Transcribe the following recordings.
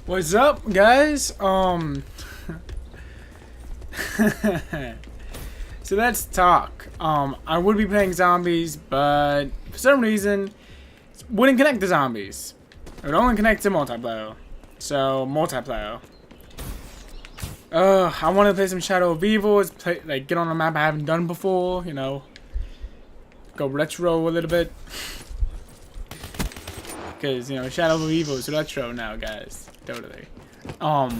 What's up, guys? So let's talk. I would be playing zombies, but for some reason, it wouldn't connect to zombies. It would only connect to multiplayer. So multiplayer. I want to play some Shadow of Evil. Get on a map I haven't done before. You know, go retro a little bit. Because you know, Shadow of Evil is retro now, guys. Totally. But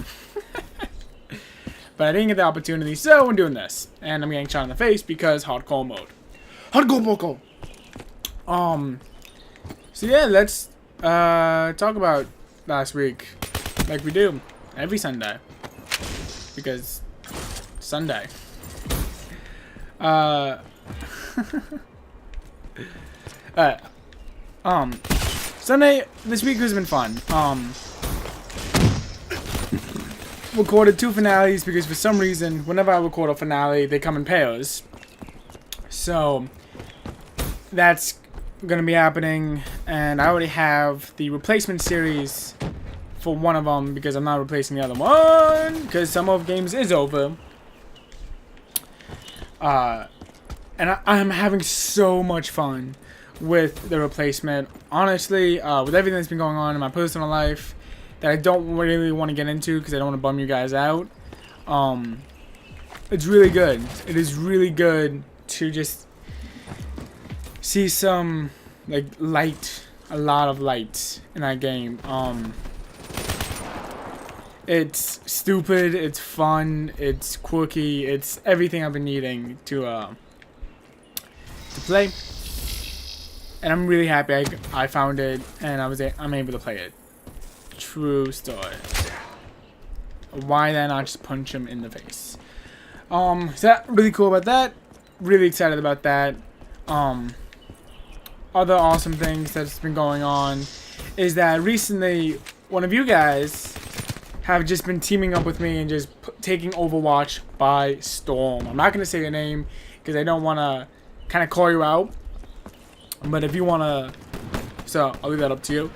I didn't get the opportunity, so I'm doing this. And I'm getting shot in the face because hardcore mode. Hardcore mode! So yeah, let's talk about last week. Like we do every Sunday. Because Sunday. Sunday this week has been fun. Recorded 2 finales because for some reason, whenever I record a finale, they come in pairs. So that's gonna be happening, and I already have the replacement series for one of them because I'm not replacing the other one because some of games is over. And I'm having so much fun with the replacement. Honestly, with everything that's been going on in my personal life that I don't really want to get into because I don't want to bum you guys out. It's really good. It is really good to just see some like light, a lot of light in that game. It's stupid, it's fun, it's quirky, it's everything I've been needing to play. And I'm really happy I found it and I'm able to play it. True story. Why then not just punch him in the face? So that really cool about that. Really excited about that. Other awesome things that's been going on is that recently one of you guys have just been teaming up with me and just taking Overwatch by storm. I'm not gonna say your name because I don't want to kind of call you out. But if you want to, so I'll leave that up to you.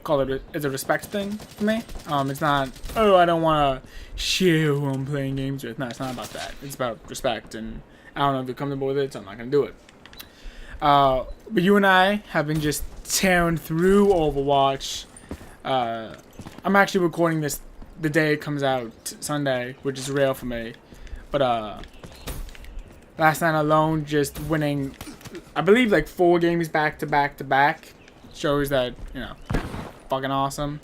Call it as a respect thing for me. It's not, oh, I don't want to share who I'm playing games with. No, it's not about that. It's about respect, and I don't know if you're comfortable with it, so I'm not going to do it. But you and I have been just tearing through Overwatch. I'm actually recording this the day it comes out, Sunday, which is rare for me. But last night alone, just winning, I believe, like 4 games back to back to back. Shows that, you know, fucking awesome.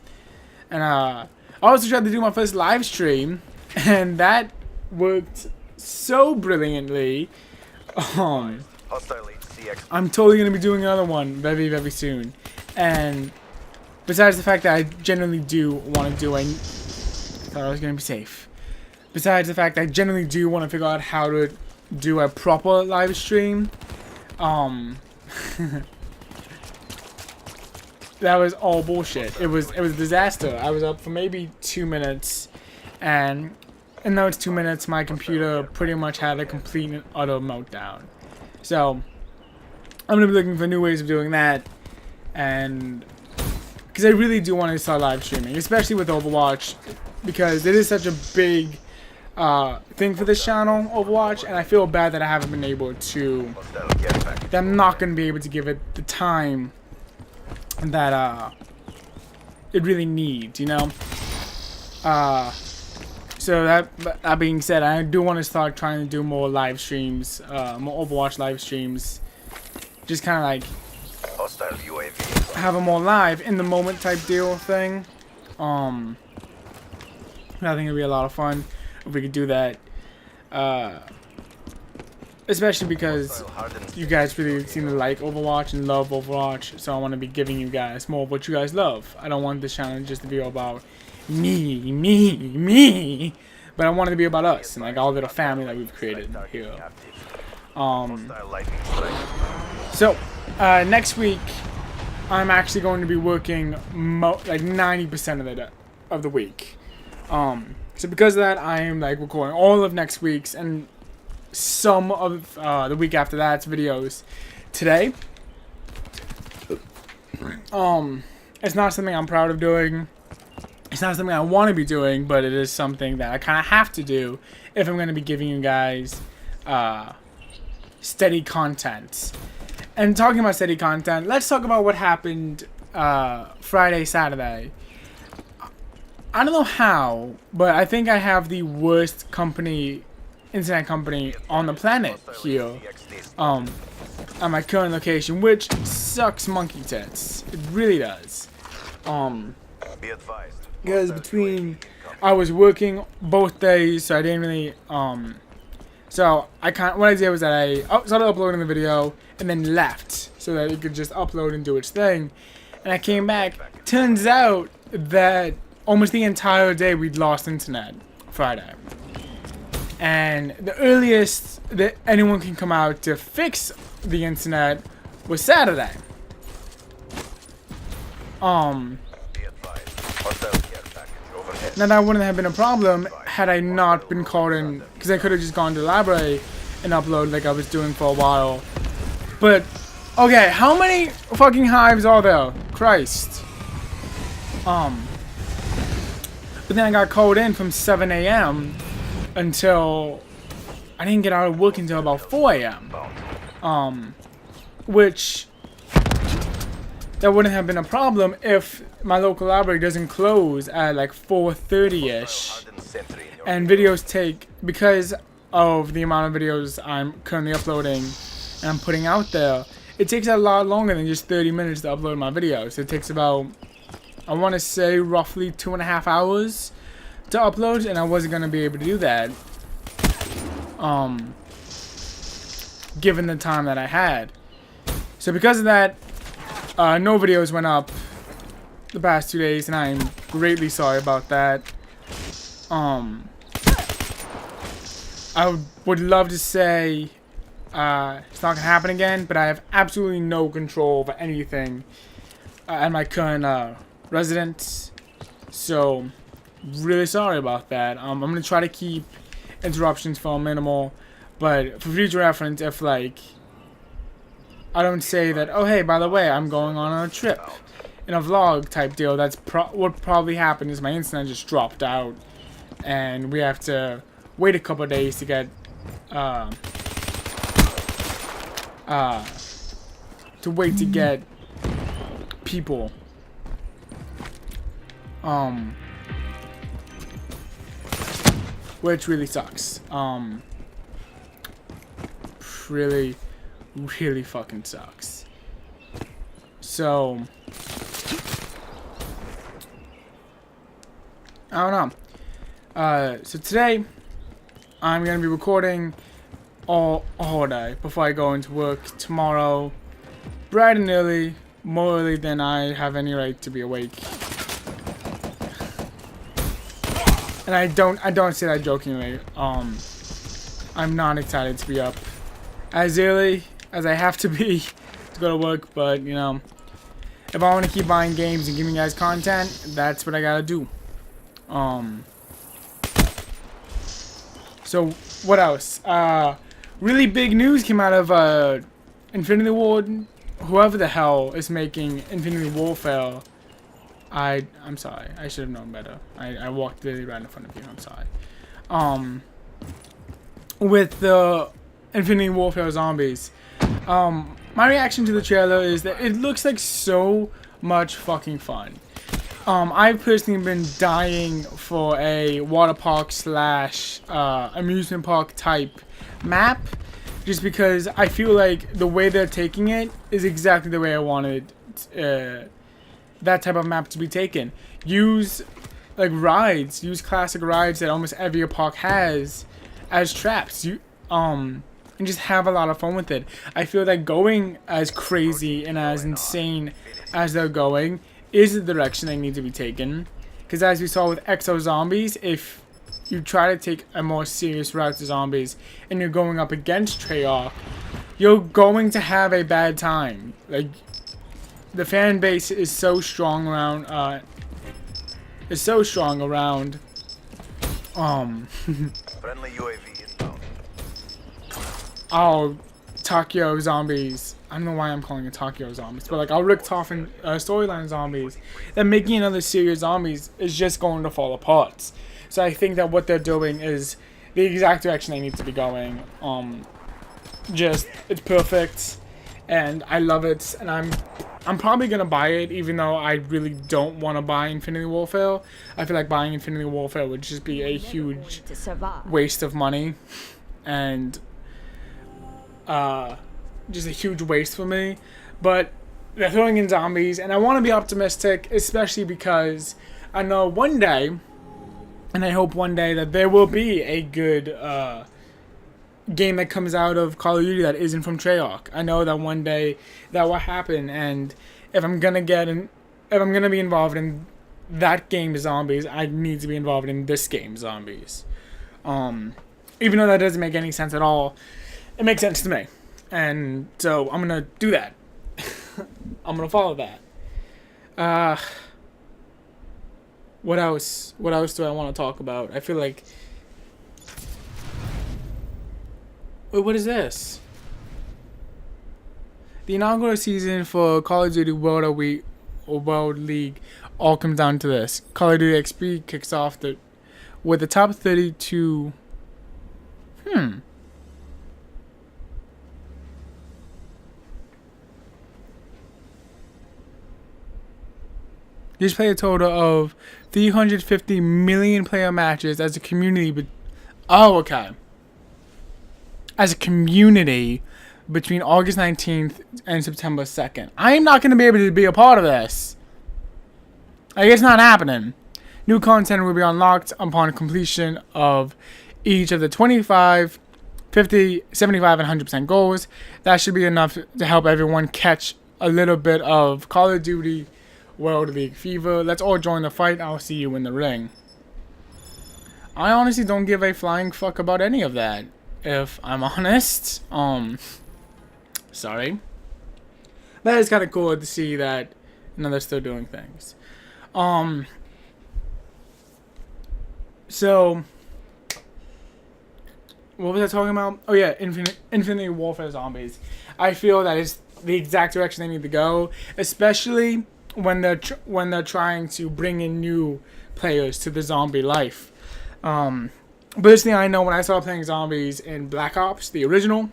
And I also tried to do my first live stream, and that worked so brilliantly. I'm totally gonna be doing another one very, very soon. And besides the fact that I genuinely do want to do I thought I was gonna be safe. Besides the fact that I genuinely do want to figure out how to do a proper live stream. That was all bullshit. It was a disaster. I was up for maybe 2 minutes, and in those 2 minutes, my computer pretty much had a complete and utter meltdown. So I'm gonna be looking for new ways of doing that, and because I really do want to start live streaming, especially with Overwatch, because it is such a big thing for this channel, Overwatch, and I feel bad that I haven't been able to. That I'm not gonna be able to give it the time that it really needs, you know. So that being said, I do want to start trying to do more live streams, more Overwatch live streams, just kind of like have a more live in the moment type deal thing. I think it'd be a lot of fun if we could do that, especially because you guys really seem to like Overwatch and love Overwatch, so I want to be giving you guys more of what you guys love. I don't want this channel just to be all about me, but I want it to be about us and like all the family that we've created here. So next week I'm actually going to be working like 90% of the week. So because of that, I am like recording all of next week's and some of the week after that's videos today. It's not something I'm proud of doing. It's not something I want to be doing, but it is something that I kind of have to do if I'm going to be giving you guys steady content. And talking about steady content, let's talk about what happened Friday, Saturday. I don't know how, but I think I have the worst internet company on the planet here at my current location, which sucks monkey tits. It really does. Because I was working both days, so I didn't really so what I did was that I started uploading the video and then left so that it could just upload and do its thing. And I came back. Turns out that almost the entire day we'd lost internet Friday. And the earliest that anyone can come out to fix the internet was Saturday. Now that wouldn't have been a problem had I not been called in, because I could have just gone to the library and upload like I was doing for a while. But okay, how many fucking hives are there? Christ. But then I got called in from 7 a.m. until I didn't get out of work until about 4 a.m. Which that wouldn't have been a problem if my local library doesn't close at like 4:30ish. And videos take, because of the amount of videos I'm currently uploading and I'm putting out there, it takes a lot longer than just 30 minutes to upload my videos. It takes about, I want to say, roughly 2.5 hours to upload, and I wasn't going to be able to do that given the time that I had. So because of that, no videos went up the past 2 days, and I'm greatly sorry about that. I would love to say it's not gonna happen again, but I have absolutely no control over anything at my current residence. So really sorry about that. I'm gonna try to keep interruptions for minimal, but for future reference, if like I don't say that, oh hey, by the way, I'm going on a trip in a vlog type deal, that's what probably happened is my internet just dropped out, and we have to wait a couple of days to get people. Which really sucks. Really fucking sucks. So I don't know. So today I'm gonna be recording all day before I go into work tomorrow, bright and early, more early than I have any right to be awake. And I don't say that jokingly. I'm not excited to be up as early as I have to be to go to work, but you know, if I want to keep buying games and giving you guys content, that's what I gotta do. So what else? Really big news came out of Infinity Ward. Whoever the hell is making Infinity Warfare, I'm sorry. I should have known better. I walked literally right in front of you. I'm sorry. With the Infinity Warfare zombies, my reaction to the trailer is that it looks like so much fucking fun. I've personally been dying for a water park / amusement park type map, just because I feel like the way they're taking it is exactly the way I wanted that type of map to be taken. Use like rides, use classic rides that almost every park has as traps. And just have a lot of fun with it. I feel that going as crazy and as insane as they're going is the direction they need to be taken. Because as we saw with Exo Zombies, if you try to take a more serious route to zombies and you're going up against Treyarch, you're going to have a bad time. Like, the fan base is so strong around Friendly UAV inbound. oh, Tokyo Zombies I don't know why I'm calling it Tokyo Zombies, but like our Rick Toffin storyline zombies, that making another series zombies is just going to fall apart. So I think that what they're doing is the exact direction they need to be going. Just it's perfect, and I love it, and I'm probably gonna buy it, even though I really don't want to buy Infinity Warfare. I feel like buying Infinity Warfare would just be a huge waste of money, and just a huge waste for me. But they're throwing in zombies, and I want to be optimistic, especially because I know one day, and I hope one day, that there will be a good game that comes out of Call of Duty that isn't from Treyarch. I know that one day that will happen, and if I'm gonna be involved in that game Zombies, I need to be involved in this game Zombies. Even though that doesn't make any sense at all, it makes sense to me, and so I'm gonna do that. I'm gonna follow that. What else? What else do I want to talk about? I feel like. Wait, what is this? The inaugural season for Call of Duty World League all comes down to this. Call of Duty XP kicks off with the top 32. Just play a total of 350 million player matches as a community. Oh, okay. As a community between August 19th and September 2nd. I'm not going to be able to be a part of this. Like, it's not happening. New content will be unlocked upon completion of each of the 25, 50, 75, and 100% goals. That should be enough to help everyone catch a little bit of Call of Duty World League fever. Let's all join the fight. I'll see you in the ring. I honestly don't give a flying fuck about any of that, if I'm honest. Sorry. But it's kind of cool to see that, they're still doing things. So, what was I talking about? Oh yeah, Infinity Warfare Zombies. I feel that is the exact direction they need to go, especially when they're trying to bring in new players to the zombie life. Personally, I know when I started playing zombies in Black Ops, the original,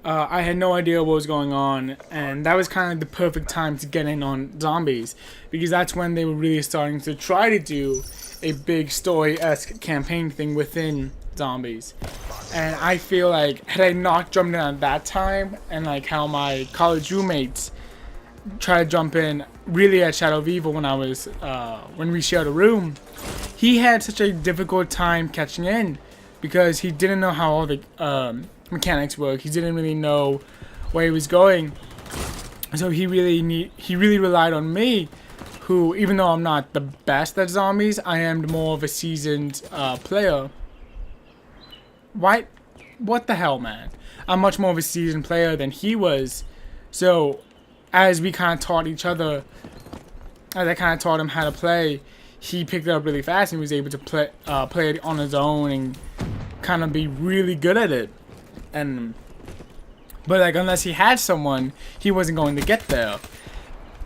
I had no idea what was going on, and that was kind of the perfect time to get in on zombies, because that's when they were really starting to try to do a big story-esque campaign thing within zombies. And I feel like, had I not jumped in at that time, and like how my college roommates tried to jump in really at Shadow of Evil when we shared a room, he had such a difficult time catching in because he didn't know how all the mechanics work. He didn't really know where he was going, so he really relied on me, who, even though I'm not the best at zombies, I am more of a seasoned player. What the hell, man? I'm much more of a seasoned player than he was. So as we kind of taught each other, as I kind of taught him how to play, he picked it up really fast and was able to play it on his own and kind of be really good at it. But like, unless he had someone, he wasn't going to get there.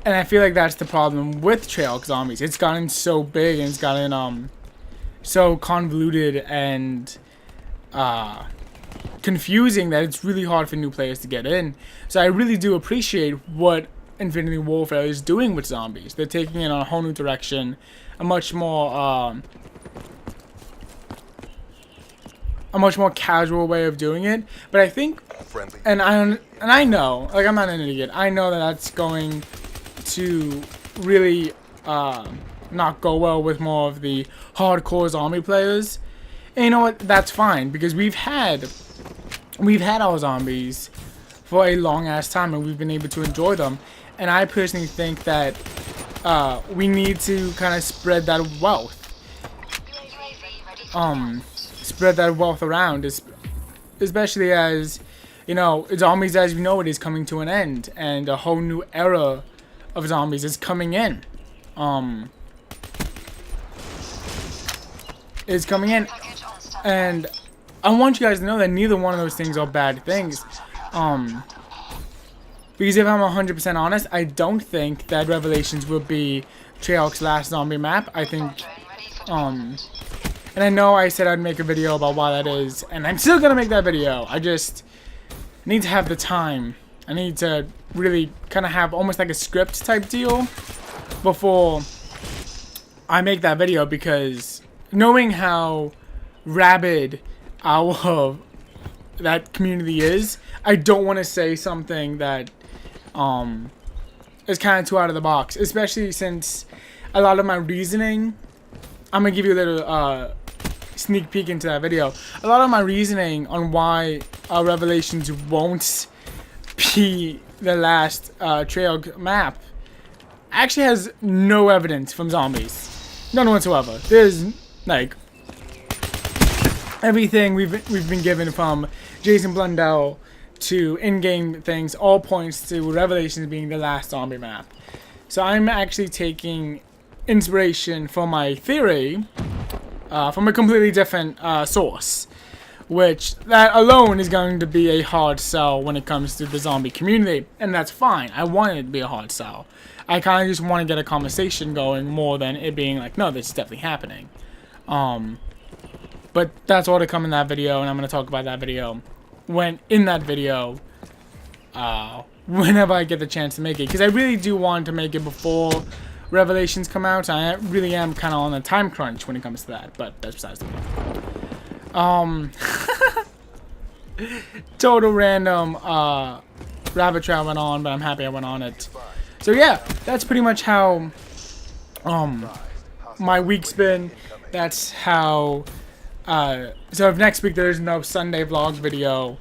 And I feel like that's the problem with Treyarch Zombies. It's gotten so big and it's gotten so convoluted and confusing that it's really hard for new players to get in. So I really do appreciate what Infinity Warfare is doing with zombies. They're taking it on a whole new direction, a much more casual way of doing it. But I think, and I know, like, I'm not an idiot. I know that that's going to really not go well with more of the hardcore zombie players. And you know what? That's fine, because we've had our zombies for a long ass time and we've been able to enjoy them. And I personally think that we need to kind of spread that wealth. Spread that wealth around, especially as, zombies as we know it is coming to an end, and a whole new era of zombies is coming in. And I want you guys to know that neither one of those things are bad things. Because if I'm 100% honest, I don't think that Revelations will be Treyarch's last zombie map. I think, and I know I said I'd make a video about why that is, and I'm still gonna make that video. I just need to have the time. I need to really kind of have almost like a script type deal before I make that video, because knowing how rabid that community is, I don't want to say something that is kind of too out of the box, especially since a lot of my reasoning, I'm gonna give you a little sneak peek into that video. A lot of my reasoning on why Revelations won't be the last Treyarch map actually has no evidence from zombies, none whatsoever. There's like everything we've been given from Jason Blundell to in-game things all points to Revelations being the last zombie map. So I'm actually taking inspiration from my theory from a completely different source, which that alone is going to be a hard sell when it comes to the zombie community, and that's fine. I want it to be a hard sell. I kind of just want to get a conversation going more than it being like, no, this is definitely happening. But that's all to come in that video, and I'm going to talk about that video whenever I get the chance to make it, because I really do want to make it before Revelations come out. I really am kind of on a time crunch when it comes to that, but that's besides the point. Total random rabbit trail went on, but I'm happy I went on it. So yeah, that's pretty much how my week's been. That's how so if next week there's no Sunday vlog video,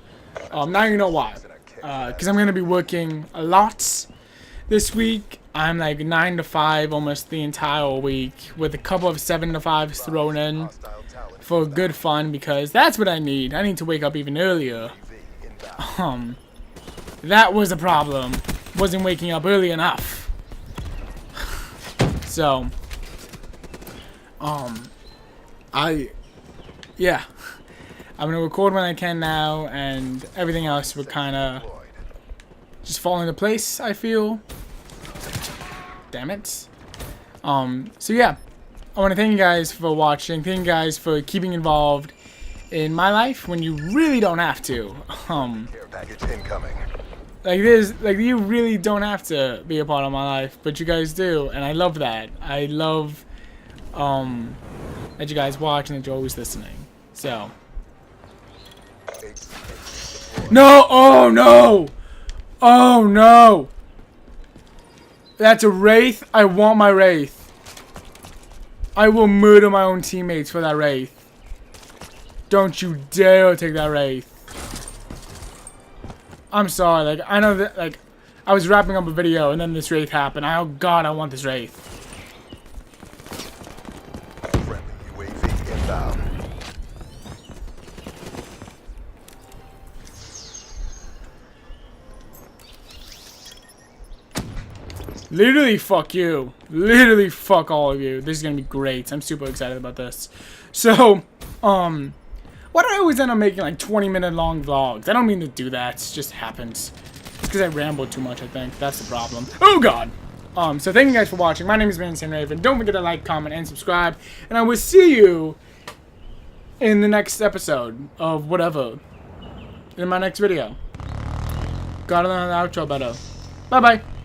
now you know why. Because I'm going to be working a lot this week. I'm like 9 to 5 almost the entire week, with a couple of 7 to 5s thrown in for good fun, because that's what I need. I need to wake up even earlier. That was a problem. Wasn't waking up early enough. So, yeah. I'm gonna record when I can now, and everything else would kind of just fall into place, I feel. Damn it. So yeah, I want to thank you guys for watching. Thank you guys for keeping involved in my life when you really don't have to. Care package incoming. Like you really don't have to be a part of my life, but you guys do, and I love that. I love that you guys watch and that you're always listening. So. No! Oh no! Oh no! That's a Wraith? I want my Wraith. I will murder my own teammates for that Wraith. Don't you dare take that Wraith. I'm sorry, like, I know that, like, I was wrapping up a video and then this Wraith happened. Oh god, I want this Wraith. Friendly UAV inbound. Literally, fuck you. Literally, fuck all of you. This is gonna be great. I'm super excited about this. So, why do I always end up making like 20-minute long vlogs? I don't mean to do that. It just happens. It's because I ramble too much, I think. That's the problem. Oh, God. So thank you guys for watching. My name is Manson Raven. Don't forget to like, comment, and subscribe. And I will see you in the next episode of whatever. In my next video. Gotta learn the outro better. Bye-bye.